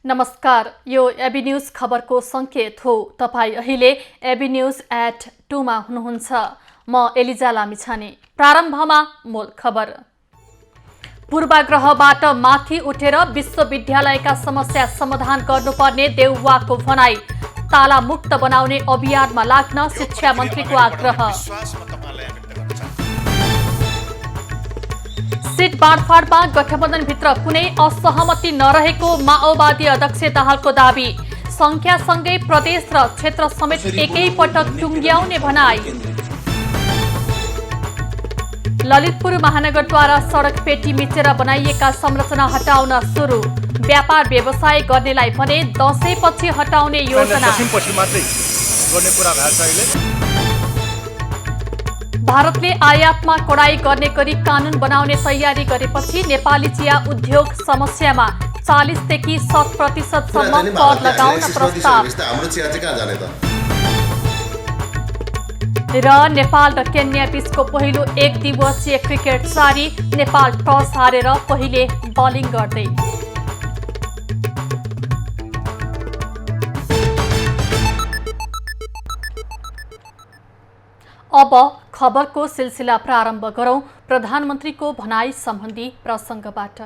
नमस्कार, यो AB news खबरको संकेत हो। तपाई अहिले एबी न्यूज एट 2 मा हुनुहुन्छ। म एलिजा लामिछाने। प्रारम्भमा मूल खबर। पूर्वाग्रहबाट माथि उठेर विश्वविद्यालयका समस्या समाधान गर्नुपर्ने देउवाको भनाई। ताला मुक्त बनाउने अभियानमा लाग्न शिक्षा मन्त्रीको आग्रह। सीट बाँडफाँडमा गठबन्धनभित्र कुनै असहमति नरहेको माओवादी अध्यक्ष दाहालको दाबी। संख्यासँगै प्रदेश र क्षेत्र समेत एकै पटक टुङ्ग्याउने भनाई। ललितपुर महानगरद्वारा सडक पेटी मिचेर बनाइएका संरचना हटाउन सुरु। व्यापार व्यवसाय गर्नेलाई भने दशैंपछि हटाउने योजना। भारतले आयातमा कडाई गर्ने गरी कानून बनाउने तयारी गरेपछि नेपाली चिया उद्योग समस्यामा। 40 देखि 60% सम्म कर लगाउन प्रस्ताव। र नेपाल र केन्या बीचको पहिलो एक दिवसीय क्रिकेट जारी। नेपाल टस हारेर पहिले बलिङ गर्दै। अब खबरको सिलसिला प्रारम्भ गरौं। प्रधानमन्त्रीको भनाई सम्बन्धी प्रसङ्गबाट।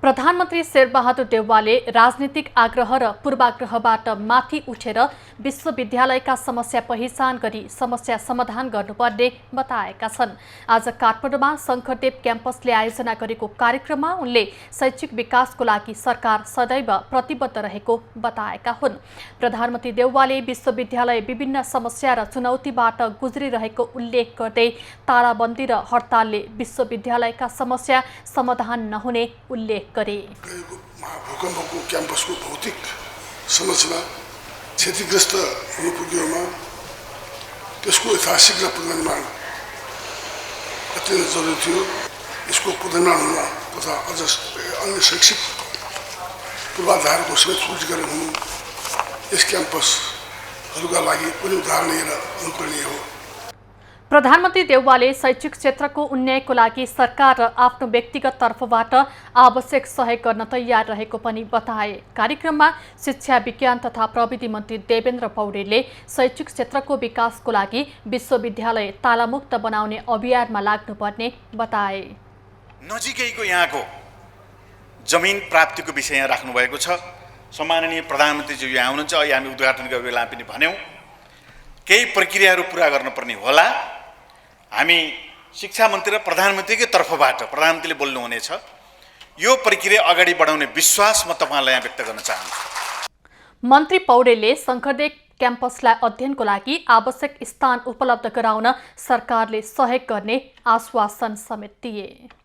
प्रधानमन्त्री शेरबहादुर देउवाले राजनीतिक आग्रह र पूर्वाग्रहबाट माथि उठेर विश्वविद्यालयका समस्या पहिचान गरी समस्या समाधान गर्नुपर्ने बताएका छन्। आज काठमाडौँमा शङ्करदेव क्याम्पसले आयोजना गरेको कार्यक्रममा उनले शैक्षिक विकासको लागि सरकार सदैव प्रतिबद्ध रहेको बताएका हुन्। प्रधानमन्त्री देउवाले विश्वविद्यालय विभिन्न समस्या र चुनौतीबाट गुज्रिरहेको उल्लेख गर्दै तालाबन्दी र हडतालले विश्वविद्यालयका समस्या समाधान नहुने उल्लेख गरे। भूकम्पको क्याम्पसको भौतिक संरचना क्षतिग्रस्त हुन पुगेमा त्यसको ऐतिहासिक र पुनर्निर्माण अत्यन्त जरुरी थियो। यसको पुनर्निर्माण हुन तथा अझ अन्य शैक्षिक पूर्वाधारको समेत सुदृढीकरण हुनु यस क्याम्पसहरूका लागि पनि उदाहरणीय र अनुकरणीय हो। प्रधानमन्त्री देउवाले शैक्षिक क्षेत्रको उन्नयनको लागि सरकार र आफ्नो व्यक्तिगत तर्फबाट आवश्यक सहयोग गर्न तयार रहेको पनि बताए। कार्यक्रममा शिक्षा विज्ञान तथा प्रविधि मन्त्री देवेन्द्र पौडेलले शैक्षिक क्षेत्रको विकासको लागि विश्वविद्यालय तालामुक्त बनाउने अभियानमा लाग्नुपर्ने बताए। नजिकैको यहाँको जमिन प्राप्तिको विषय यहाँ राख्नु भएको छ। सम्माननीय प्रधानमन्त्रीज्यू यहाँ हुनुहुन्छ। अहिले हामी उद्घाटन गरेको बेला पनि भन्यौँ केही प्रक्रियाहरू पुरा गर्नुपर्ने होला। हामी शिक्षा मन्त्री र प्रधानमन्त्रीकै तर्फबाट प्रधानमन्त्रीले बोल्नुहुनेछ। यो प्रक्रिया अगाडि बढाउने विश्वास म तपाईँलाई यहाँ व्यक्त गर्न चाहन्छु। मन्त्री पौडेलले शङ्करदेव क्याम्पसलाई अध्ययनको लागि आवश्यक स्थान उपलब्ध गराउन सरकारले सहयोग गर्ने आश्वासन समेत दिए।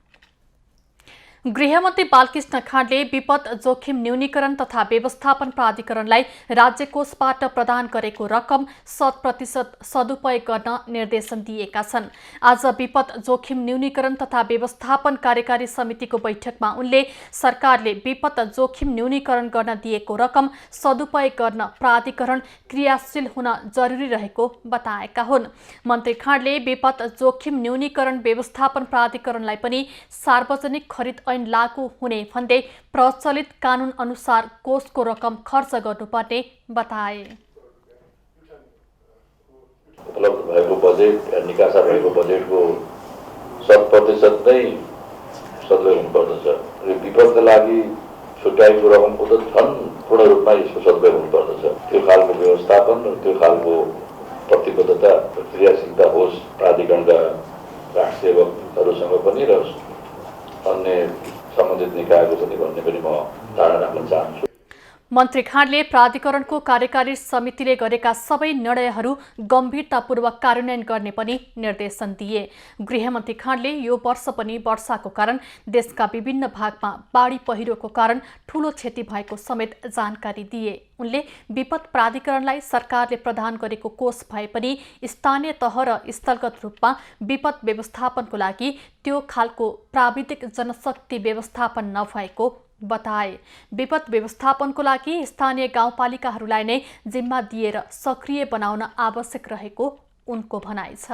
गृहमन्त्री बालकृष्ण खाँडले विपद जोखिम न्यूनीकरण तथा व्यवस्थापन प्राधिकरणलाई राज्य कोषबाट प्रदान गरेको रकम 100% सदुपयोग गर्न निर्देशन दिएका छन्। आज विपद जोखिम न्यूनीकरण तथा व्यवस्थापन कार्यकारी समितिको बैठकमा उनले सरकारले विपद जोखिम न्यूनीकरण गर्न दिएको रकम सदुपयोग गर्न प्राधिकरण क्रियाशील हुन जरुरी रहेको बताएका हुन्। मन्त्री खाँडले विपद जोखिम न्यूनीकरण व्यवस्थापन प्राधिकरणलाई पनि सार्वजनिक खरिद लागू हुने भन्दै प्रचलित कानून अनुसार कोषको रकम खर्च गर्नुपर्ने बताए। उपलब्ध भएको बजेट या निकासा भएको बजेटको 100% नै सदुपयोग हुनुपर्दछ। विपदका लागि छुट्याएको रकमको त झन् पूर्ण रूपमा यसको सदुपयोग हुनुपर्दछ। त्यो खालको व्यवस्थापन र त्यो खालको प्रतिबद्धता क्रियाशीलता होस् प्राधिकरणका राष्ट्रसेवकहरूसँग पनि र अन्य सम्बन्धित निकायको पनि भन्ने पनि म धारणा राख्न चाहन्छु। मन्त्री खाँडले प्राधिकरणको कार्यकारी समितिले गरेका सबै निर्णयहरू गम्भीरतापूर्वक कार्यान्वयन गर्ने पनि निर्देशन दिए। गृहमन्त्री खाँडले यो वर्ष पनि वर्षाको कारण देशका विभिन्न भागमा बाढी पहिरोको कारण ठूलो क्षति भएको समेत जानकारी दिए। उनले विपद प्राधिकरणलाई सरकारले प्रदान गरेको कोष भए पनि स्थानीय तह र स्थलगत रूपमा विपद व्यवस्थापनको लागि त्यो खालको प्राविधिक जनशक्ति व्यवस्थापन नभएको बताए। विपद व्यवस्थापनको लागि स्थानीय गाउँपालिकाहरूलाई नै जिम्मा दिएर सक्रिय बनाउन आवश्यक रहेको उनको भनाइ छ।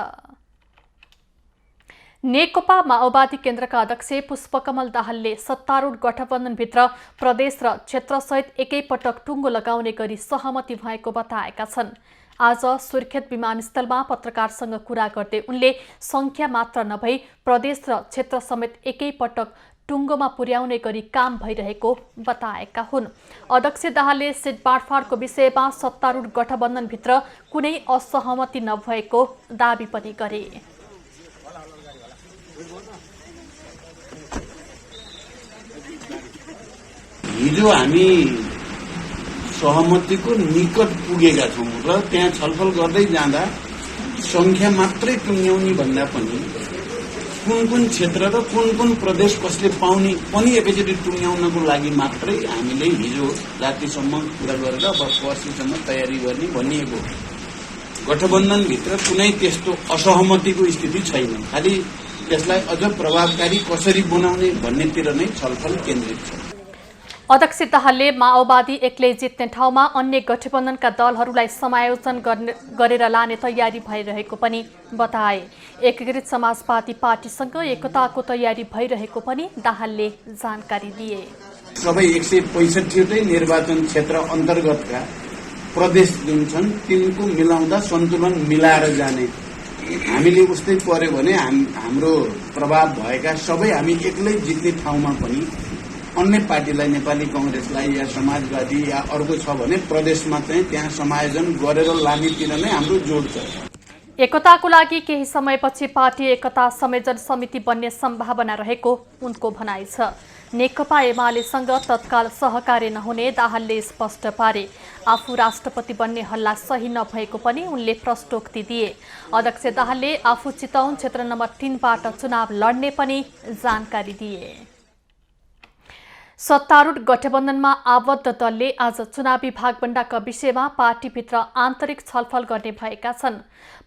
नेकपा माओवादी केन्द्रका अध्यक्ष पुष्पकमल दाहालले सत्तारूढ गठबन्धनभित्र प्रदेश र क्षेत्रसहित एकैपटक टुङ्गो लगाउने गरी सहमति भएको बताएका छन्। आज सुर्खेत विमानस्थलमा पत्रकारसँग कुरा गर्दै उनले संख्या मात्र नभई प्रदेश र क्षेत्र समेत एकैपटक टुङ्गोमा पुर्याउने गरी काम भइरहेको बताएका हुन्। अध्यक्ष दाहालले सिट बाँडफाँडको विषयमा सत्तारूढ गठबन्धनभित्र कुनै असहमति नभएको दावी पनि गरे। हिजो हामी सहमतिको निकट पुगेका छौँ र त्यहाँ छलफल गर्दै जाँदा संख्या मात्रै टुङ्ग्याउने भन्दा पनि कुन कुन क्षेत्र र कुन कुन प्रदेश कसले पाउने पनि एकैचोटि टुङ्ग्याउनको लागि मात्रै हामीले हिजो रातिसम्म कुरा गरेर अब पर्सिसम्म तयारी गर्ने भनिएको। गठबन्धनभित्र कुनै त्यस्तो असहमतिको स्थिति छैन, खालि त्यसलाई अझ प्रभावकारी कसरी बनाउने भन्नेतिर नै छलफल केन्द्रित छ। अध्यक्ष दाहालले माओवादी एक्लै जित्ने ठाउँमा अन्य गठबन्धनका दलहरूलाई समायोजन गरेर लाने तयारी भइरहेको पनि बताए। एकीकृत समाजवादी पार्टीसँग एकताको तयारी भइरहेको पनि दाहालले जानकारी दिए। सबै 165वटै निर्वाचन क्षेत्र अन्तर्गतका प्रदेश जुन छन् तिनको मिलाउँदा सन्तुलन मिलाएर जाने। हामीले उस्तै पर्यो भने हाम्रो प्रभाव भएका सबै हामी एक्लै जित्ने ठाउँमा पनि अन्य पार्टीलाई, नेपाली कांग्रेसलाई या समाजवादी या अर्को छ भने प्रदेशमा चाहिँ त्यहाँ समायोजन गरेर लानेतिर नै हाम्रो जोड छ। एकताको लागि केही समयपछि पार्टी एकता संयोजन समिति बन्ने सम्भावना रहेको उनको भनाइ छ। नेकपा एमालेसँग तत्काल सहकार्य नहुने दाहालले स्पष्ट पारे। आफू राष्ट्रपति बन्ने हल्ला सही नभएको पनि उनले प्रष्टोक्ति दिए। अध्यक्ष दाहालले आफू चितवन क्षेत्र नम्बर 3बाट चुनाव लड्ने पनि जानकारी दिए। सत्तारूढ गठबन्धनमा आबद्ध दलले आज चुनावी भागभण्डाका विषयमा पार्टीभित्र आन्तरिक छलफल गर्ने भएका छन्।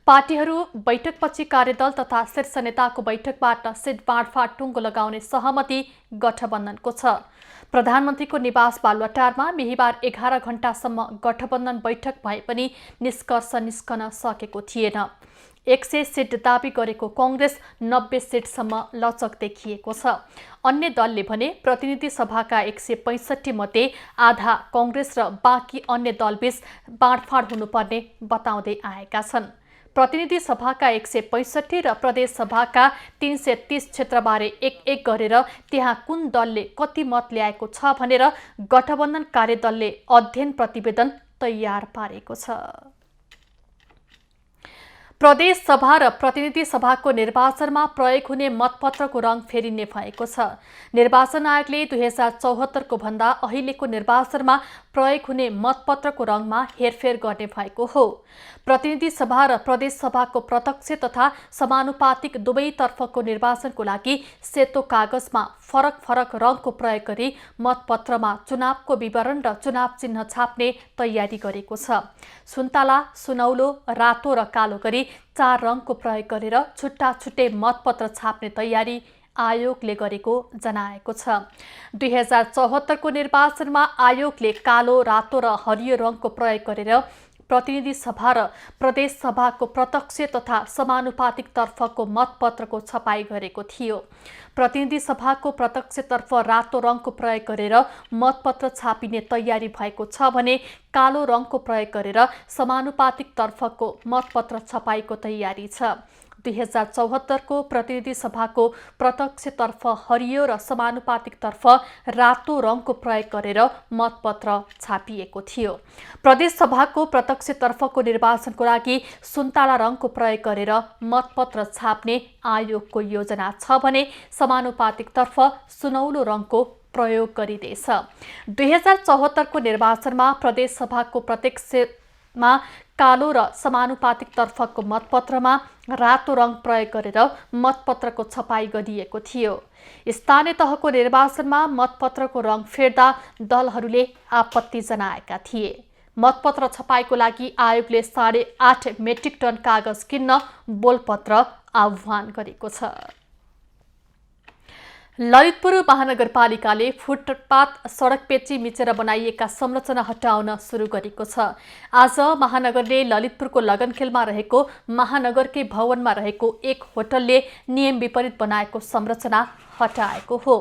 पार्टीहरू बैठकपछि कार्यदल तथा शीर्ष नेताको बैठकबाट सिट बाँडफाँड टुङ्गो लगाउने सहमति गठबन्धनको छ। प्रधानमन्त्रीको निवास बालुवाटारमा बिहीबार 11 घण्टासम्म गठबन्धन बैठक भए पनि निष्कर्ष निस्कन सकेको थिएन। 100 सिट दाबी गरेको कांग्रेस 90 सिटसम्म लचक देखिएको छ। अन्य दलले भने प्रतिनिधि सभाका 165 मध्ये आधा कांग्रेस र बाँकी अन्य दलबीच बाँडफाँड हुनुपर्ने बताउँदै आएका छन्। प्रतिनिधि सभाका 165 र प्रदेश सभाका 330 क्षेत्रबारे एक गरेर त्यहाँ कुन दलले कति मत ल्याएको छ भनेर गठबन्धन कार्यदलले अध्ययन प्रतिवेदन तयार पारेको छ। प्रदेश सभा र प्रतिनिधि सभाको निर्वाचनमा प्रयोग हुने मतपत्रको रङ फेरिने भएको छ। निर्वाचन आयोगले 2074को भन्दा अहिलेको निर्वाचनमा प्रयोग हुने मतपत्रको रङमा हेरफेर गर्ने भएको हो। प्रतिनिधि सभा र प्रदेश सभाको प्रत्यक्ष तथा समानुपातिक दुवैतर्फको निर्वाचनको लागि सेतो कागजमा फरक फरक रङको प्रयोग गरी मतपत्रमा चुनावको विवरण र चुनाव चिन्ह छाप्ने तयारी गरेको छ। सुन्तला, सुनौलो, रातो र कालो गरी 4 रङको प्रयोग गरेर छुट्टा छुट्टै मतपत्र छाप्ने तयारी आयोगले गरेको जनाएको छ। 2074को निर्वाचनमा आयोगले कालो, रातो र हरियो रङको प्रयोग गरेर प्रतिनिधि सभा र प्रदेश सभाको प्रत्यक्ष तथा समानुपातिक तर्फको मतपत्रको छपाई गरेको थियो। प्रतिनिधि सभाको प्रत्यक्षतर्फ रातो रङको प्रयोग गरेर मतपत्र छापिने तयारी भएको छ भने कालो रङको प्रयोग गरेर समानुपातिक तर्फको मतपत्र छपाईको तयारी छ। 2074को प्रतिनिधि सभाको प्रत्यक्षतर्फ हरियो र समानुपातिक तर्फ रातो रङको प्रयोग गरेर मतपत्र छापिएको थियो। प्रदेश सभाको प्रत्यक्षतर्फको निर्वाचनको लागि सुन्तला रङको प्रयोग गरेर मतपत्र छाप्ने आयोगको योजना छ भने समानुपातिक तर्फ सुनौलो रङको प्रयोग गरिँदैछ। 2074को निर्वाचनमा प्रदेश सभाको प्रत्यक्षमा कालो र समानुपातिक तर्फको मतपत्रमा रातो रङ प्रयोग गरेर मतपत्रको छपाई गरिएको थियो। स्थानीय तहको निर्वाचनमा मतपत्रको रङ फेर्दा दलहरूले आपत्ति जनाएका थिए। मतपत्र छपाईको लागि आयोगले 8.5 मेट्रिक टन कागज किन्न बोलपत्र आह्वान गरेको छ। ललितपुर महानगरपालिकाले फुटपाथ सडक पेची मिचेर बनाइएका संरचना हटाउन सुरु गरेको छ। आज महानगरले ललितपुरको लगनखेलमा रहेको महानगरकै भवनमा रहेको एक होटलले नियम विपरीत बनाएको संरचना हटाएको हो।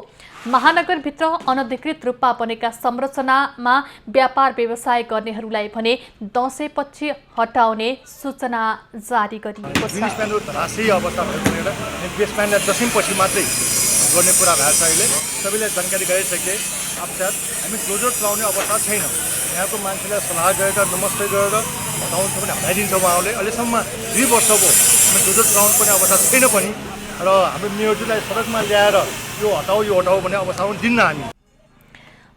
महानगरभित्र अनधिकृत रूपमा बनेका संरचनामा व्यापार व्यवसाय गर्नेहरूलाई भने दशैंपछि हटाउने सूचना जारी गरिएको छ। गर्ने कुरा भएको छ। अहिले सबैले जानकारी गराइसके पश्चात हामी क्लोजर चलाउने अवस्था छैन। यहाँको मान्छेलाई सल्लाह गरेर नमस्ते गरेर हटाउनु पनि हटाइदिन्छ उहाँहरूले। अहिलेसम्म 2 वर्षको हामी क्लोजर चलाउनु पर्ने अवस्था छैन पनि र हाम्रो मेयरजीलाई सडकमा ल्याएर यो हटाऊ भन्ने अवस्थामा दिन्न हामी।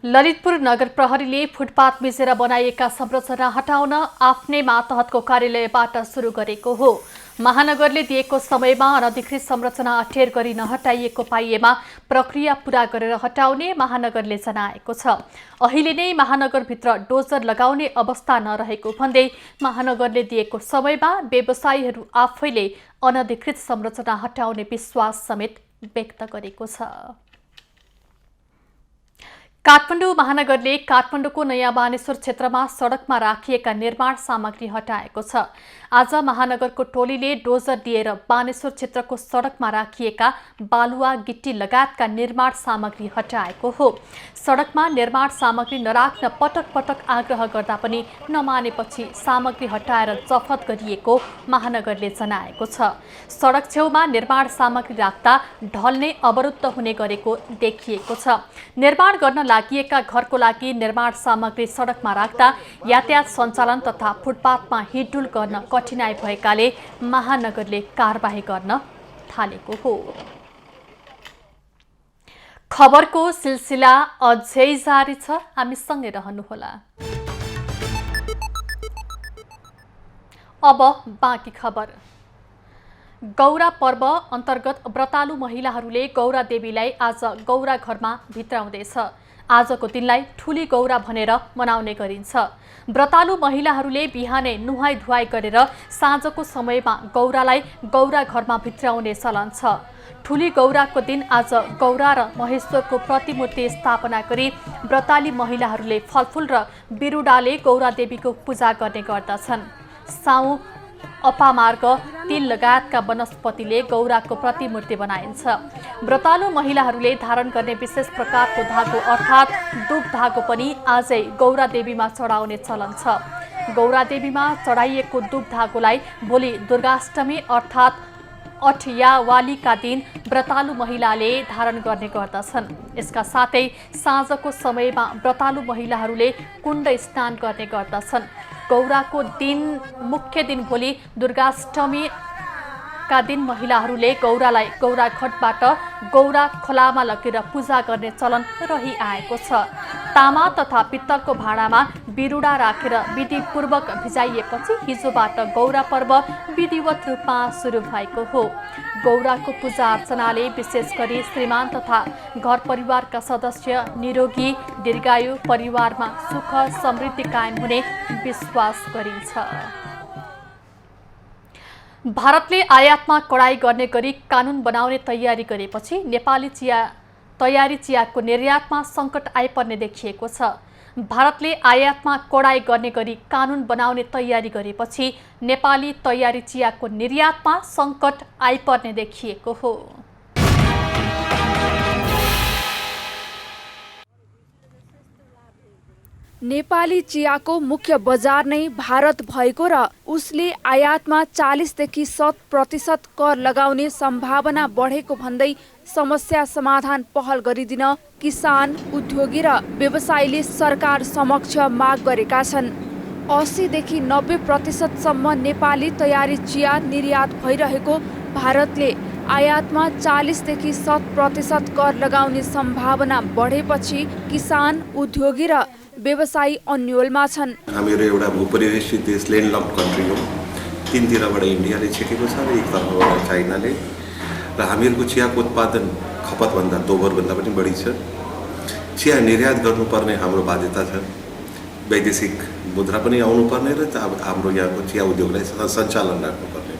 ललितपुर नगर प्रहरीले फुटपाथ मिचेर बनाइएका संरचना हटाउन आफ्नै मातहतको कार्यालयबाट सुरु गरेको हो। महानगरले दिएको समयमा अनधिकृत संरचना अठेर गरी नहटाइएको पाइएमा प्रक्रिया पूरा गरेर हटाउने महानगरले जनाएको छ। अहिले नै महानगरभित्र डोजर लगाउने अवस्था नरहेको भन्दै महानगरले दिएको समयमा व्यवसायीहरू आफैले अनधिकृत संरचना हटाउने विश्वास समेत व्यक्त गरेको छ। काठमाडौँ महानगरले काठमाडौँको नयाँ बानेश्वर क्षेत्रमा सडकमा राखिएका निर्माण सामग्री हटाएको छ। आज महानगरको टोलीले डोजर दिएर बानेश्वर क्षेत्रको सडकमा राखिएका बालुवा गिट्टी लगायतका निर्माण सामग्री हटाएको हो। सडकमा निर्माण सामग्री नराख्न पटक पटक आग्रह गर्दा पनि नमानेपछि सामग्री हटाएर जफत गरिएको महानगरले जनाएको छ। सडक छेउमा निर्माण सामग्री राख्दा ढल्ने अवरुद्ध हुने गरेको देखिएको छ। निर्माण गर्न लागिएका घरको लागि निर्माण सामग्री सडकमा राख्दा यातायात सञ्चालन तथा फुटपाथमा हिँडडुल गर्न कठिनाई भएकाले महानगरले कारबाही गर्न थालेको हो। खबरको सिलसिला अझै जारी छ, हामीसँगै रहनुहोला। अब बाँकी खबर। गौरा पर्व अन्तर्गत व्रतालु महिलाहरूले गौरा देवीलाई आज गौरा घरमा भित्राउँदैछ। आजको दिनलाई ठुली गौरा भनेर मनाउने गरिन्छ। व्रतालु महिलाहरूले बिहानै नुहाई धुवाई गरेर साँझको समयमा गौरालाई गौरा घरमा भित्राउने चलन छ। ठुली गौराको दिन आज गौरा र महेश्वरको प्रतिमूर्ति स्थापना गरी व्रताली महिलाहरूले फलफुल र बिरुडाले गौरा देवीको पूजा गर्ने गर्दछन्। साउ अपामार्ग तिल लगायतका वनस्पतिले गौराको प्रतिमूर्ति बनाइन्छ। व्रतालु महिलाहरूले धारण गर्ने विशेष प्रकारको धागो अर्थात् दुब धागो पनि आजै गौरा देवीमा चढाउने चलन छ। गौरा देवीमा चढाइएको दुब धागोलाई भोलि दुर्गाष्टमी अर्थात् अठयावालीका दिन व्रतालु महिलाले धारण गर्ने गर्दछन्। यसका साथै साँझको समयमा व्रतालु महिलाहरूले कुण्ड स्नान गर्ने गर्दछन्। गौराको दिन मुख्य दिन भोलि दुर्गाष्टमी का दिन महिलाहरूले गौरालाई गौरा घटबाट गौरा खोलामा लगेर पूजा गर्ने चलन रहिआएको छ। तामा तथा पित्तलको भाँडामा बिरुडा राखेर विधिपूर्वक भिजाइएपछि हिजोबाट गौरा पर्व विधिवत रूपमा सुरु भएको हो। गौराको पूजा अर्चनाले विशेष गरी श्रीमान तथा घर परिवारका सदस्य निरोगी दीर्घायु, परिवारमा सुख समृद्धि कायम हुने विश्वास गरिन्छ। भारतले आयातमा कडाई गर्ने गरी कानुन बनाउने तयारी गरेपछि नेपाली चियाको निर्यातमा सङ्कट आइपर्ने देखिएको छ। भारतले आयातमा कडाई गर्ने गरी कानुन बनाउने तयारी गरेपछि नेपाली तयारी चियाको निर्यातमा सङ्कट आइपर्ने देखिएको हो। नेपाली चियाको मुख्य बजार नै भारत भएको र उसले आयातमा 40 देखि 100% कर लगाउने सम्भावना बढेको भन्दै समस्या समाधान पहल गरिदिन किसान, उद्योगी र व्यवसायीले सरकार समक्ष माग गरेका छन्। 80 देखि 90% सम्म नेपाली तयारी चिया निर्यात भइरहेको भारतले आयातमा 40 देखि 100% कर लगाउने सम्भावना बढेपछि किसान, उद्योगी र व्यवसायी अन्योलमा छन्। हामीहरू एउटा भूपरिवेशित देश, ल्यान्डलक्ड कन्ट्री हो। तीनतिरबाट इन्डियाले छेकेको छ र एक तर्फबाट चाइनाले, र हामीहरूको चियाको उत्पादन खपतभन्दा दोब्बरभन्दा पनि बढी छ। चिया निर्यात गर्नुपर्ने हाम्रो बाध्यता छ। वैदेशिक मुद्रा पनि आउनुपर्ने र हाम्रो यहाँको चिया उद्योगलाई सञ्चालन राख्नुपर्ने।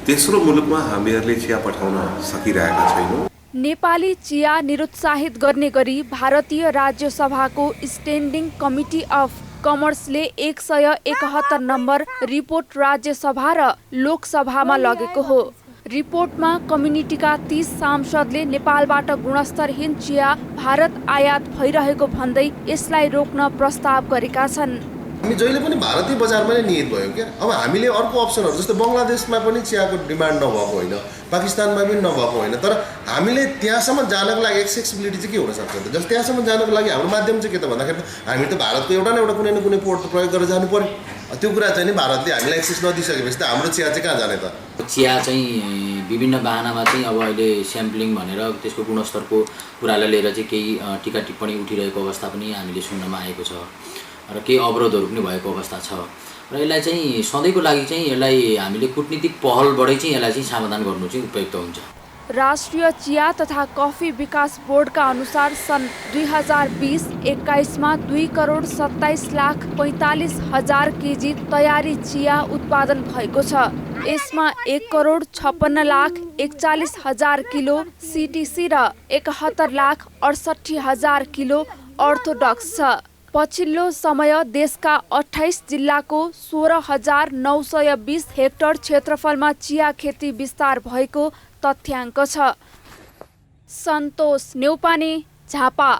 तेस्रो मुलुकमा हामीहरूले चिया पठाउन सकिरहेका छैनौँ। नेपाली चिया निरुत्साहित गर्ने गरी भारतीय राज्य सभाको स्ट्यान्डिङ कमिटी अफ कमर्सले 171 नम्बर रिपोर्ट राज्यसभा र लोकसभामा लगेको हो। रिपोर्टमा कम्युनिटीका 30 सांसदले नेपालबाट गुणस्तरहीन चिया भारत आयात भइरहेको भन्दै यसलाई रोक्न प्रस्ताव गरेका छन्। हामी जहिले पनि भारतीय बजारमा नै निहित भयो क्या। अब हामीले अर्को अप्सनहरू जस्तो बङ्गलादेशमा पनि चियाको डिमान्ड नभएको होइन, पाकिस्तानमा पनि नभएको होइन, तर हामीले त्यहाँसम्म जानको लागि एक्सेसिबिलिटी चाहिँ के हुनसक्छ त? जस्तो त्यहाँसम्म जानको लागि हाम्रो माध्यम चाहिँ के त भन्दाखेरि हामी त भारतको एउटा न एउटा कुनै न कुनै पोर्ट त प्रयोग गरेर जानु पर्यो। त्यो कुरा चाहिँ नि भारतले हामीलाई एक्सेस नदिइसकेपछि त हाम्रो चिया चाहिँ कहाँ जाने त? चिया चाहिँ विभिन्न बाहनामा चाहिँ अब अहिले स्याम्पलिङ भनेर त्यसको गुणस्तरको कुरालाई लिएर चाहिँ केही टीका टिप्पणी उठिरहेको अवस्था पनि हामीले सुन्नमा आएको छ र केही अवरोधहरू पनि भएको अवस्था छ र यसलाई चाहिँ सधैँको लागि चाहिँ यसलाई हामीले कूटनीतिक पहलबाटै चाहिँ यसलाई चाहिँ समाधान गर्नु चाहिँ उपयुक्त हुन्छ। राष्ट्रिय चिया तथा कफी विकास बोर्डका अनुसार सन् 2020-21मा 2,27,45,000 केजी तयारी चिया उत्पादन भएको छ। यसमा 1,56,41,000 किलो CTC र 71,68,000 किलो अर्थोडक्स छ। पछिल्लो समय देशका 28 जिल्लाको 16,920 हेक्टर क्षेत्रफलमा चिया खेती विस्तार भएको तथ्याङ्क छ। सन्तोष नेउपाने, झापा।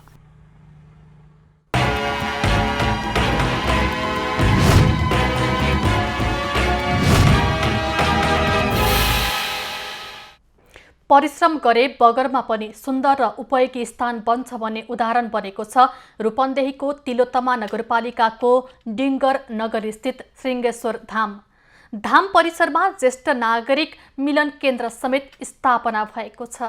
परिश्रम गरे बगरमा पनि सुन्दर र उपयोगी स्थान बन्छ भन्ने उदाहरण बनेको छ रूपन्देहीको तिलोत्तमा नगरपालिकाको डिङ्गर नगर स्थित श्रृङ्गेश्वर धाम। धाम परिसरमा ज्येष्ठ नागरिक मिलन केन्द्र समेत स्थापना भएको छ।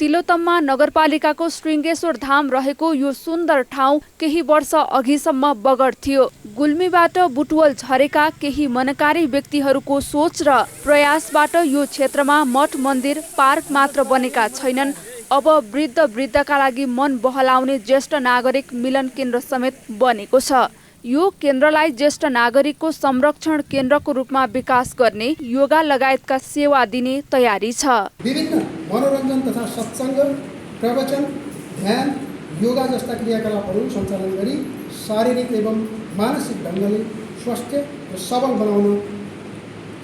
तिलोत्तमा नगरपालिकाको श्रृङ्गेश्वर धाम रहेको यो सुन्दर ठाउँ केही वर्ष अघिसम्म बगड थियो। गुल्मीबाट बुटवल झरेका केही मनकारी व्यक्तिहरूको सोच र प्रयासबाट यो क्षेत्रमा मठ मन्दिर पार्क मात्र बनेका छैनन्, अब वृद्ध वृद्धका लागि मन बहलाउने ज्येष्ठ नागरिक मिलन केन्द्र समेत बनेको छ। यो केन्द्रलाई ज्येष्ठ नागरिकको संरक्षण केन्द्रको रूपमा विकास गर्ने, योगा लगायतका सेवा दिने तयारी छ। विभिन्न मनोरञ्जन तथा सत्सङ्ग, प्रवचन, ध्यान, योगा जस्ता क्रियाकलापहरू सञ्चालन गरी शारीरिक एवं मानसिक ढङ्गले स्वस्थ र सबल बनाउन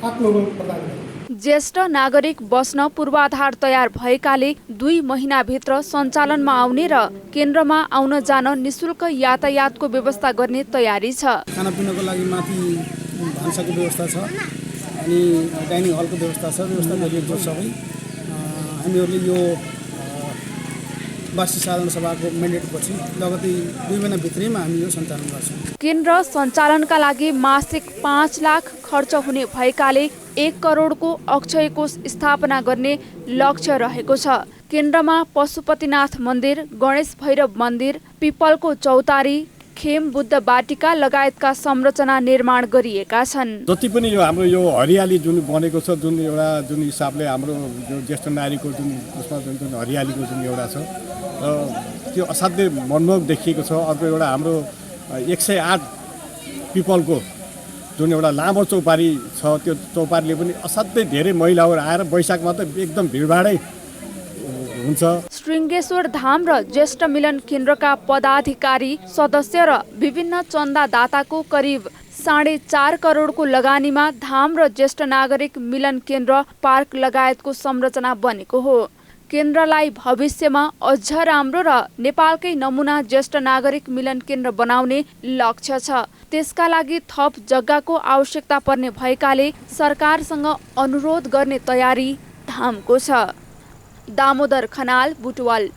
आत्मबल प्रदान गर्ने। ज्येष्ठ नागरिक बस्न पूर्वाधार तयार भएकाले 2 महिनाभित्र सञ्चालनमा आउने र केन्द्रमा आउन जान निशुल्क यातायातको व्यवस्था गर्ने तयारी छ। खानापिनाको लागि माथि भान्साको व्यवस्था छ अनि डाइनिङ हलको व्यवस्था छ, व्यवस्था गरिएको सबै। हामीहरूले यो वार्षिक साधारण सभाको म्यान्डेटपछि लगतै 2 महिनाभित्रैमा हामी यो सञ्चालन गर्छौँ। केन्द्र सञ्चालनका लागि मासिक 5 लाख खर्च हुने भएकाले 1 करोडको अक्षय कोष स्थापना गर्ने लक्ष्य रहेको छ। केन्द्रमा पशुपतिनाथ मन्दिर, गणेश भैरव मन्दिर, पिपलको चौतारी, खेम बुद्ध बाटिका लगायतका संरचना निर्माण गरिएका छन्। जति पनि यो हाम्रो यो हरियाली जुन बनेको छ, जुन हिसाबले हाम्रो जो ज्येष्ठ नारीको जुन हरियालीको जुन एउटा छ र त्यो असाध्यै मनमोहक देखिएको छ। अर्को एउटा हाम्रो 108 पिपलको जुन एउटा लामो चौपारी छ, त्यो चौपारीले पनि असाध्यै धेरै महिलाहरू आएर वैशाखमा त एकदम भिडभाडै हुन्छ। श्रृङ्गेश्वर धाम र ज्येष्ठ मिलन केन्द्रका पदाधिकारी, सदस्य र विभिन्न चन्दादाताको करिब 4.5 करोडको लगानीमा धाम र ज्येष्ठ नागरिक मिलन केन्द्र पार्क लगायतको संरचना बनेको हो। केन्द्रलाई भविष्यमा अझ राम्रो र नेपालकै नमुना ज्येष्ठ नागरिक मिलन केन्द्र बनाउने लक्ष्य छ। त्यसका लागि थप जग्गाको आवश्यकता पर्ने भएकाले सरकारसँग अनुरोध गर्ने तयारी धामको छ। दामोदर खनाल, बुटवल।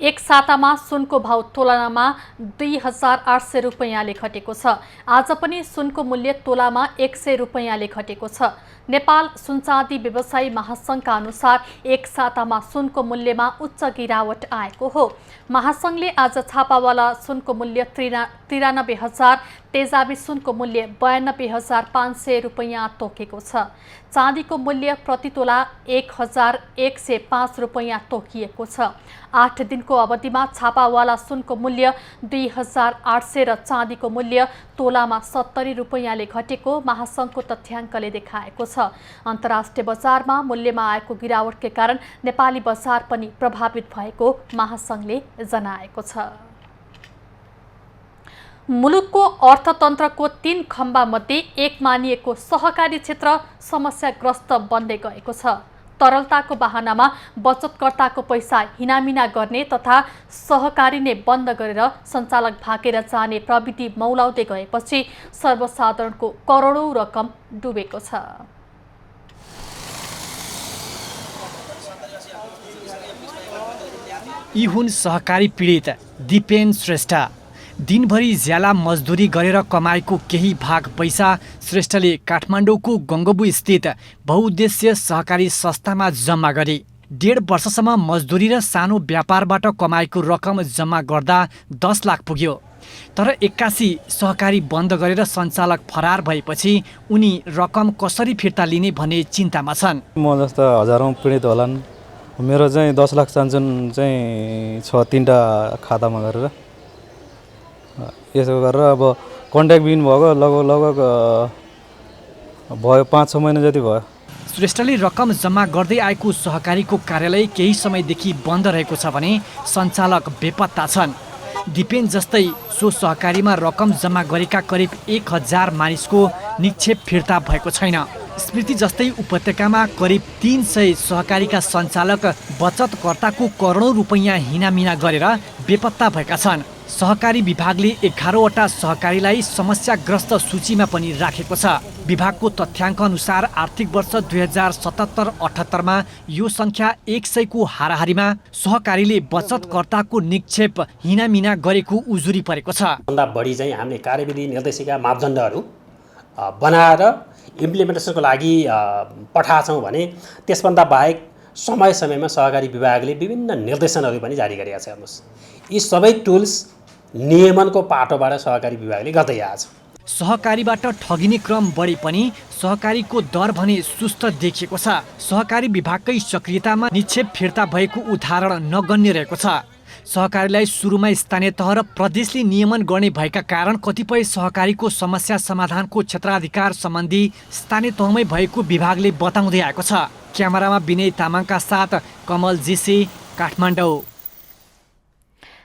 एक सातामा सुनको भाव तोलामा 2,800 रुपैयाँले घटेको छ। आज पनि सुनको मूल्य तोलामा 100 रुपैयाँले घटेको छ। नेपाल सुनचाँदी व्यवसायी महासङ्घका अनुसार एक सातामा सुनको मूल्यमा उच्च गिरावट आएको हो। महासङ्घले आज छापावाला सुनको मूल्य 93,000 तेजाबी सुनको मूल्य 92,500 रुपैयाँ तोकेको छ। चाँदीको मूल्य प्रति तोला 1,105 रुपैयाँ तोकिएको छ। 8 दिनको अवधिमा छापावाला सुनको मूल्य 2,800 र चाँदीको मूल्य तोलामा 70 रुपैयाँले घटेको महासङ्घको तथ्याङ्कले देखाएको छ। अन्तर्राष्ट्रिय बजारमा मूल्यमा आएको गिरावटकै कारण नेपाली बजार पनि प्रभावित भएको महासङ्घले जनाएको छ। मुलुकको अर्थतन्त्रको 3 खम्बामध्ये एक मानिएको सहकारी क्षेत्र समस्याग्रस्त बन्दै गएको छ। तरलताको बहानामा बचतकर्ताको पैसा हिनामिना गर्ने तथा सहकारी नै बन्द गरेर सञ्चालक भागेर जाने प्रविधि मौलाउँदै गएपछि सर्वसाधारणको करोडौँ रकम डुबेको छ। यी हुन् सहकारी पीडित दिपेन श्रेष्ठ। दिनभरि ज्याला मजदुरी गरेर कमाएको केही भाग पैसा श्रेष्ठले काठमाडौँको गङ्गबु स्थित बहुउद्देश्य सहकारी संस्थामा जम्मा गरे। 1.5 वर्षसम्म मजदुरी र सानो व्यापारबाट कमाएको रकम जम्मा गर्दा 10 लाख पुग्यो। तर 81 सहकारी बन्द गरेर सञ्चालक फरार भएपछि उनी रकम कसरी फिर्ता लिने भन्ने चिन्तामा छन्। म जस्ता हजारौँ पीडित होलान्। मेरो चाहिँ 10 लाख चान्जुन चाहिँ 3टा खातामा गरेर यसो गरेर अब कन्ट्याक्ट बिन भएको लगभग भयो 5-6 महिना जति भयो। श्रेष्ठले रकम जम्मा गर्दै आएको सहकारीको कार्यालय केही समयदेखि बन्द रहेको छ भने सञ्चालक बेपत्ता छन्। दिपेन जस्तै सो सहकारीमा रकम जम्मा गरेका करिब 1000 मानिसको निक्षेप फिर्ता भएको छैन। स्मृति जस्तै उपत्यकामा करिब 300 सहकारीका सञ्चालक बचतकर्ताको करोडौँ रुपैयाँ हिनामिना गरेर बेपत्ता भएका छन्। सहकारी विभागले 11वटा सहकारीलाई समस्याग्रस्त सूचीमा पनि राखेको छ। विभागको तथ्याङ्क अनुसार आर्थिक वर्ष 2077-78मा यो सङ्ख्या 100 को हाराहारीमा सहकारीले बचतकर्ताको निक्षेप हिनामिना गरेको उजुरी परेको छ। भन्दा बढी चाहिँ हामीले कार्यविधि निर्देशिका मापदण्डहरू बनाएर इम्प्लिमेन्टेसनको लागि पठाएछौँ भने त्यसभन्दा बाहेक समय समयमा सहकारी विभागले विभिन्न निर्देशनहरू पनि जारी गरेका छ। हेर्नुहोस्, यी सबै टुल्स नियमनको पाटोबाट सहकारी विभागले गर्दै आएको छ। सहकारीबाट ठगिने क्रम बढे पनि सहकारीको दर भने सुस्त देखिएको छ। सहकारी विभागकै सक्रियतामा निक्षेप फिर्ता भएको उदाहरण नगण्य रहेको छ। सहकारीलाई सुरुमा स्थानीय तह र प्रदेशले नियमन गर्ने भएका कारण कतिपय सहकारीको समस्या समाधानको क्षेत्राधिकार सम्बन्धी स्थानीय तहमै भएको विभागले बताउँदै आएको छ। क्यामेरामा विनय तामाङका साथ कमल जेसी, काठमाडौँ।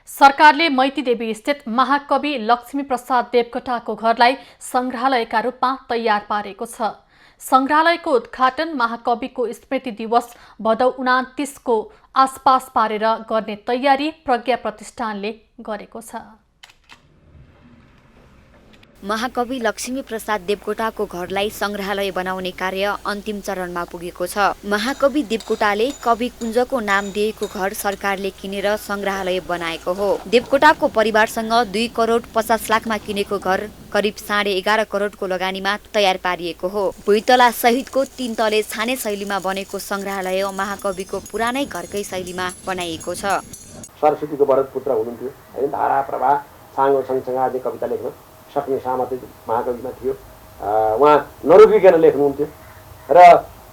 सरकारले मैतीदेवी स्थित महाकवि लक्ष्मी प्रसाद देवकोटाको घरलाई संग्रहालयका रूपमा तयार पारेको छ। संग्रहालयको उद्घाटन महाकविको स्मृति दिवस भदौ 29 को आसपास पारेर गर्ने तयारी प्रज्ञा प्रतिष्ठानले गरेको छ। महाकवि लक्ष्मी प्रसाद देवकोटाको घरलाई संग्रहालय बनाउने कार्य अन्तिम चरणमा पुगेको छ। महाकवि देवकोटाले कवि कुञ्जको नाम दिएको घर सरकारले किनेर संग्रहालय बनाएको हो। देवकोटाको परिवारसँग 2 करोड 50 लाखमा किनेको घर करिब 11.5 करोडको लगानीमा तयार पारिएको हो। भुइँतला सहितको 3 तले छाने शैलीमा बनेको संग्रहालय महाकविको पुरानै घरकै शैलीमा बनाइएको छ। सरस्वतीको वरद पुत्र हुनुहुन्थ्यो हैन, धारा प्रवाह साङ्गो सँगसँगै आदि कविता लेख्न सक्ने सामर्थ्य महाकविमा थियो। उहाँ नरोकिकन लेख्नुहुन्थ्यो र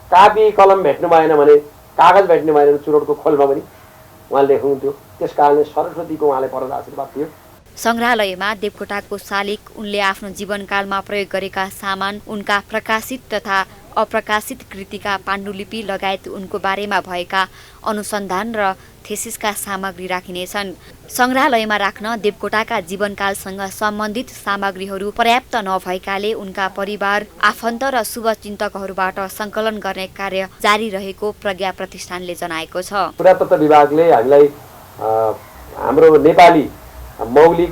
कापी कलम भेट्नु भएन भने, कागज भेट्नु भएन चुरोटको खोलमा पनि उहाँ लेख्नुहुन्थ्यो। त्यस कारणले सरस्वतीको उहाँलाई परम आशीर्वाद थियो। संग्रहालयमा देवकोटाको शालिक, उनले आफ्नो जीवनकालमा प्रयोग गरेका सामान, उनका प्रकाशित तथा अप्रकाशित कृतिका पाण्डुलिपि लगायत उनको बारेमा भएका अनुसन्धान र थेसिसका सामग्री राखिनेछन्। संग्रहालयमा राख्न देवकोटाका जीवनकालसँग सम्बन्धित सामग्रीहरू पर्याप्त नभएकाले उनका परिवार, आफन्त र शुभचिन्तकहरूबाट सङ्कलन गर्ने कार्य जारी रहेको प्रज्ञा प्रतिष्ठानले जनाएको छ। पुरातत्व विभागले हामीलाई हाम्रो नेपाली मौलिक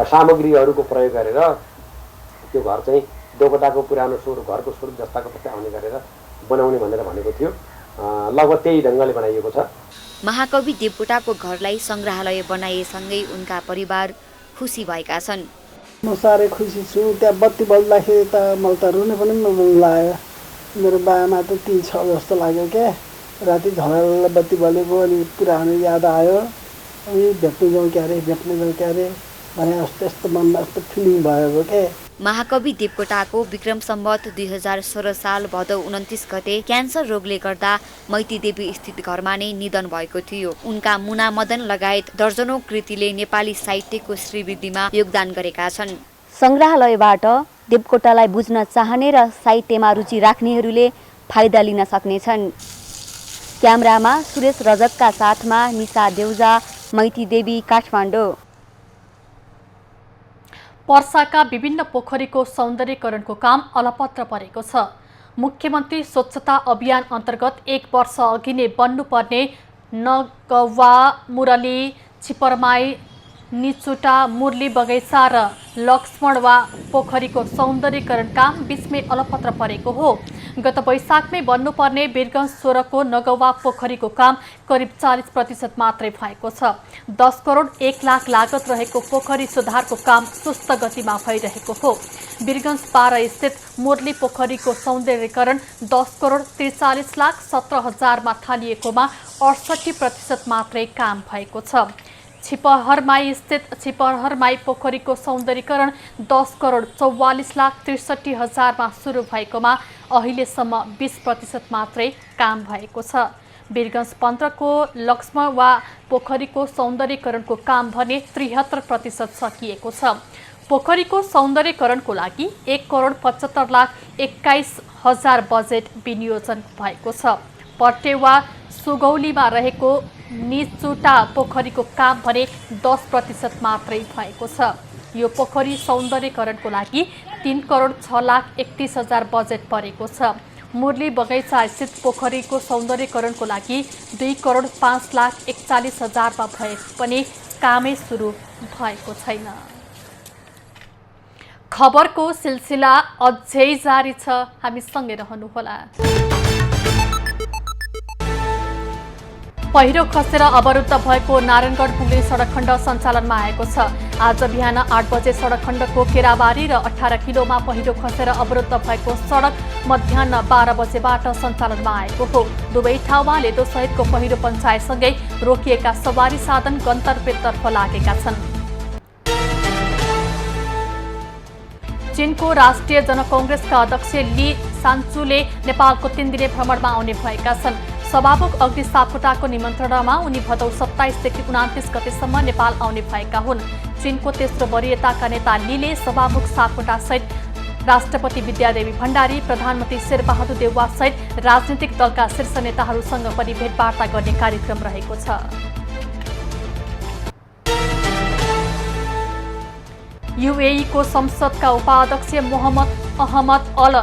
सामग्रीहरूको प्रयोग गरेर त्यो घर चाहिँ देवकोटाको पुरानो स्वरूप, घरको स्वरूप जस्ताको तस्तै आउने गरेर बनाउने भनेर भनेको थियो। लगभग त्यही ढङ्गले बनाइएको छ। महाकवि देवकोटाको घरलाई संग्रहालय बनाएसँगै उनका परिवार खुसी भएका छन्। म साह्रै खुसी छु। त्यहाँ बत्ती बल्दाखेरि त मलाई त रुने पनि लाग्यो। मेरो बाबामा त 3-6 जस्तो लाग्यो क्या। राति झलल बत्ती बलेको अनि पुरानो याद आयो। अनि भेट्नु जाउँ क्यारे भने यस्तो मनमा यस्तो फिलिङ भएको क्या। महाकवि देवकोटाको विक्रम सम्वत 2016 साल भदौ 29 गते क्यान्सर रोगले गर्दा मैतीदेवी स्थित घरमा नै निधन भएको थियो। उनका मुना मदन लगायत दर्जनौं कृतिले नेपाली साहित्यको श्रीवृद्धिमा योगदान गरेका छन्। संग्रहालयबाट देवकोटालाई बुझ्न चाहने र साहित्यमा रुचि राख्नेहरूले फाइदा लिन सक्नेछन्। क्यामेरामा सुरेश रजकका साथमा निशा देउजा, मैतीदेवी, काठमाडौँ। पर्साका विभिन्न पोखरीको सौन्दर्यीकरणको काम अलपत्र परेको छ। मुख्यमन्त्री स्वच्छता अभियान अन्तर्गत 1 वर्ष अघि नै बन्नुपर्ने नगवा, मुरली, छिपरमाई, निचुटा, मुरली बगैँचा र लक्ष्मणवा पोखरीको सौन्दर्यीकरण काम बीचमै अलपत्र परेको हो। गत वैशाखमै बन्नुपर्ने वीरगञ्ज 16 को नगवा पोखरीको काम करिब 40% मात्रै भएको छ। 10 करोड 1 लाख लागत रहेको पोखरी सुधारको काम सुस्त गतिमा भइरहेको हो। वीरगञ्ज 12 स्थित मुरली पोखरीको सौन्दर्यीकरण 10 करोड 43 लाख 17 हजारमा थालिएकोमा 68% मात्रै काम भएको छ। छिपहरमाई स्थित छिपहरमाई पोखरीको सौन्दर्यीकरण 10 करोड 44 लाख 63 हजारमा सुरु भएकोमा अहिलेसम्म 20% मात्रै काम भएको छ। वीरगञ्ज 15 को लक्ष्मणवा पोखरीको सौन्दर्यीकरणको काम भने 73% सकिएको छ। पोखरीको सौन्दर्यीकरणको लागि 1 करोड 75 लाख 21 हजार बजेट विनियोजन भएको छ। पर्टेवा सुगौलीमा रहेको निचुटा पोखरीको काम भने 10% मात्रै भएको छ। यो पोखरी सौन्दर्यीकरणको लागि 3 करोड 6 लाख 31 हजार बजेट परेको छ। मुरली बगैँचा स्थित पोखरीको सौन्दर्यीकरणको लागि 2 करोड 5 लाख 41 हजारमा भए पनि कामै सुरु भएको छैन। खबरको सिलसिला अझै जारी छ, हामी सँगै रहनुहोला। पहिरो खसेर अवरुद्ध भएको नारायणगढ पुग्ने सडक खण्ड सञ्चालनमा आएको छ। आज बिहान 8 बजे सडक खण्डको केराबारी र 18 किलोमा पहिरो खसेर अवरुद्ध भएको सडक मध्याह 12 बजेबाट सञ्चालनमा आएको हो। दुवै ठाउँमा लेदो सहितको पहिरो पञ्चायतसँगै रोकिएका सवारी साधन गन्तव्यतर्फ लागेका छन्। चीनको राष्ट्रिय जनकङ्ग्रेसका अध्यक्ष ली सान्चुले नेपालको 3 दिने भ्रमणमा आउने भएका छन्। सभामुख अग्नि सापकोटाको निमन्त्रणामा उनी भदौ 27 देखि 29 गतेसम्म नेपाल आउने भएका हुन्। चीनको तेस्रो वरियताका नेता लीले सभामुख सापकोटासहित राष्ट्रपति विद्यादेवी भण्डारी, प्रधानमन्त्री शेरबहादुर देउवा सहित राजनीतिक दलका शीर्ष नेताहरूसँग पनि भेटवार्ता गर्ने कार्यक्रम रहेको छ। यूएई को संसदका उपाध्यक्ष मोहम्मद अहमद अल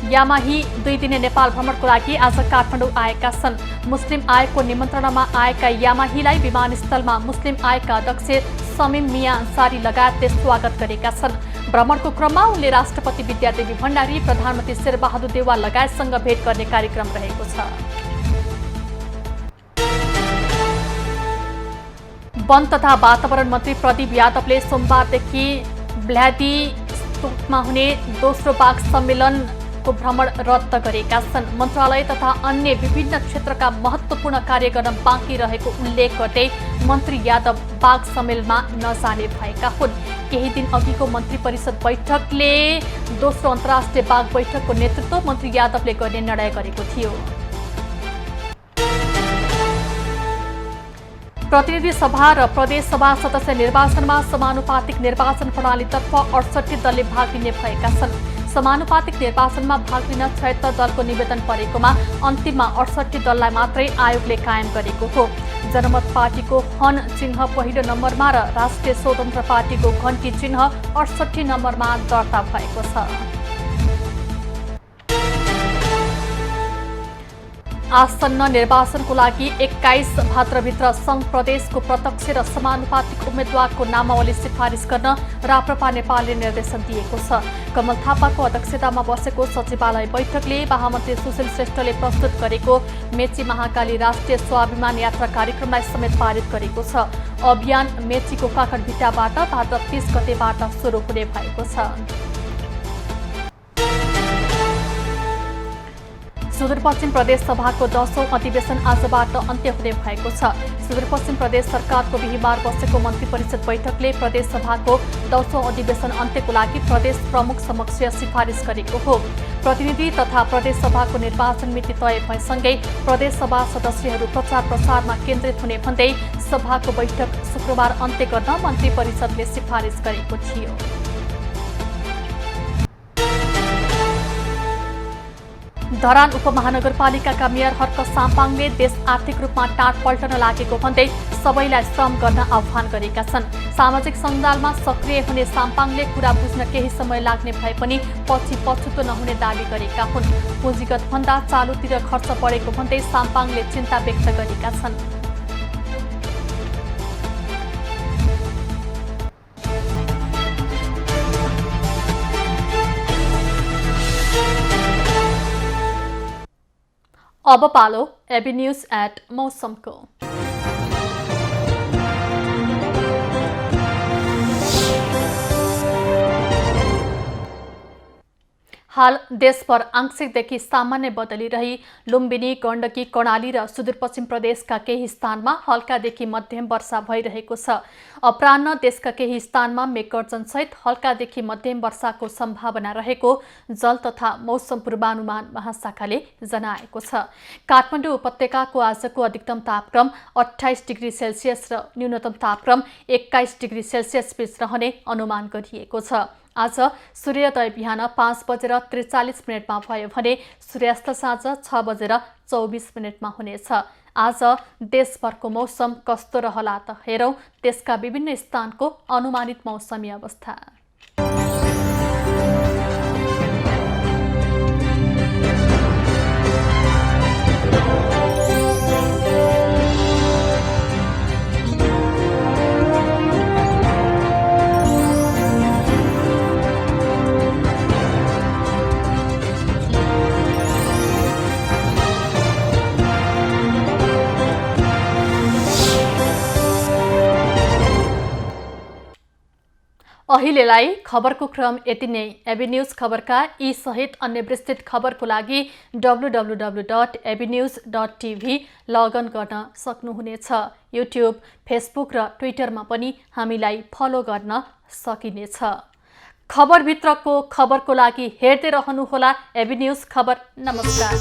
यामाही 2 दिने नेपाल भ्रमणको लागि आज काठमाडौँ आएका छन्। मुस्लिम आयोगको निमन्त्रणामा आएका यामाहीलाई विमानस्थलमा मुस्लिम आयोगका अध्यक्ष समीम मिया अन्सारी लगायतले स्वागत गरेका छन्। भ्रमणको क्रममा उनले राष्ट्रपति विद्यादेवी भण्डारी, प्रधानमन्त्री शेरबहादुर देउवा लगायतसँग भेट गर्ने कार्यक्रम रहेको छ। वन तथा वातावरण मन्त्री प्रदीप यादवले सोमबारदेखि भ्लादिवोस्तोकमा हुने दोस्रो बाघ सम्मेलनको भ्रमण रद्द गरेका छन्। मन्त्रालय तथा अन्य विभिन्न क्षेत्रका महत्त्वपूर्ण कार्य गर्न बाँकी रहेको उल्लेख गर्दै मन्त्री यादव बाघ सम्मेलनमा नजाने भएका हुन्। केही दिन अघिको मन्त्री परिषद बैठकले दोस्रो अन्तर्राष्ट्रिय बाघ बैठकको नेतृत्व मन्त्री यादवले गर्ने निर्णय गरेको थियो। प्रतिनिधि सभा र प्रदेश सभा सदस्य निर्वाचनमा समानुपातिक निर्वाचन प्रणालीतर्फ 68 दलले भाग लिने भएका छन्। समानुपातिक निर्वाचनमा भाग लिन 76 दलको निवेदन परेकोमा अन्तिममा 68 दललाई मात्रै आयोगले कायम गरेको हो। जनमत पार्टीको हन चिन्ह पहिलो नम्बरमा र राष्ट्रिय स्वतन्त्र पार्टीको घण्टी चिन्ह 68 नम्बरमा दर्ता भएको छ। आसन्न निर्वाचनको लागि 21 भाद्रभित्र सङ्घ प्रदेशको प्रत्यक्ष र समानुपातिक उम्मेद्वारको नामावली सिफारिस गर्न राप्रपा नेपालले निर्देशन दिएको छ। कमल थापाको अध्यक्षतामा बसेको सचिवालय बैठकले महामन्त्री सुशील श्रेष्ठले प्रस्तुत गरेको मेची महाकाली राष्ट्रिय स्वाभिमान यात्रा कार्यक्रमलाई समेत पारित गरेको छ। अभियान मेचीको काकडभिटाबाट भाद्र 30 गतेबाट सुरु हुने भएको छ। सुदूरपश्चिम प्रदेश सभाको 10औं अधिवेशन आजबाट अन्त्य हुने भएको छ। सुदूरपश्चिम प्रदेश सरकारको बिहीबार बसेको मन्त्री परिषद बैठकले प्रदेश सभाको 10औं अधिवेशन अन्त्यको लागि प्रदेश प्रमुख समक्ष सिफारिस गरेको हो। प्रतिनिधि तथा प्रदेश सभाको निर्वाचन मिति तय भएसँगै प्रदेश सभा सदस्यहरू प्रचार प्रसारमा केन्द्रित हुने भन्दै सभाको बैठक शुक्रबार अन्त्य गर्न मन्त्री परिषदले सिफारिस गरेको थियो। धरान उपमहानगरपालिकाका मेयर हर्क साम्पाङले देश आर्थिक रूपमा टाढ पल्टन लागेको भन्दै सबैलाई श्रम गर्न आह्वान गरेका छन्। सामाजिक सञ्जालमा सक्रिय हुने साम्पाङले कुरा बुझ्न केही समय लाग्ने भए पनि पछि पछुतो नहुने दावी गरेका हुन्। पुँजीगत भन्दा चालुतिर खर्च बढेको भन्दै साम्पाङले चिन्ता व्यक्त गरेका छन्। अब पालो एबी न्यूज एट मौसमको। हाल देशभर आंशिकदेखि सामान्य बदली रही लुम्बिनी, गण्डकी, कर्णाली र सुदूरपश्चिम प्रदेशका केही स्थानमा हल्कादेखि मध्यम वर्षा भइरहेको छ। अपराह्न देशका केही स्थानमा मेघगर्जनसहित हल्कादेखि मध्यम वर्षाको सम्भावना रहेको जल तथा मौसम पूर्वानुमान महाशाखाले जनाएको छ। काठमाडौँ उपत्यकाको आजको अधिकतम तापक्रम 28 डिग्री सेल्सियस र न्यूनतम तापक्रम 21 डिग्री सेल्सियस बीच रहने अनुमान गरिएको छ। आज सूर्योदय बिहान 5:43 भयो भने सूर्यास्त साँझ 6:24 हुनेछ। आज देशभरको मौसम कस्तो रहला त हेरौं त्यसका विभिन्न स्थानको अनुमानित मौसमी अवस्था। अहिलेलाई खबरको क्रम यति नै। एबी न्यूज खबरका यी सहित अन्य विस्तृत खबरको लागि www.abnews.tv लगइन गर्न सक्नुहुनेछ। युट्युब, फेसबुक र ट्विटरमा पनि हामीलाई फलो गर्न सकिनेछ। खबरभित्रको खबरको लागि हेर्दै रहनुहोला एबी न्यूज खबर। नमस्कार।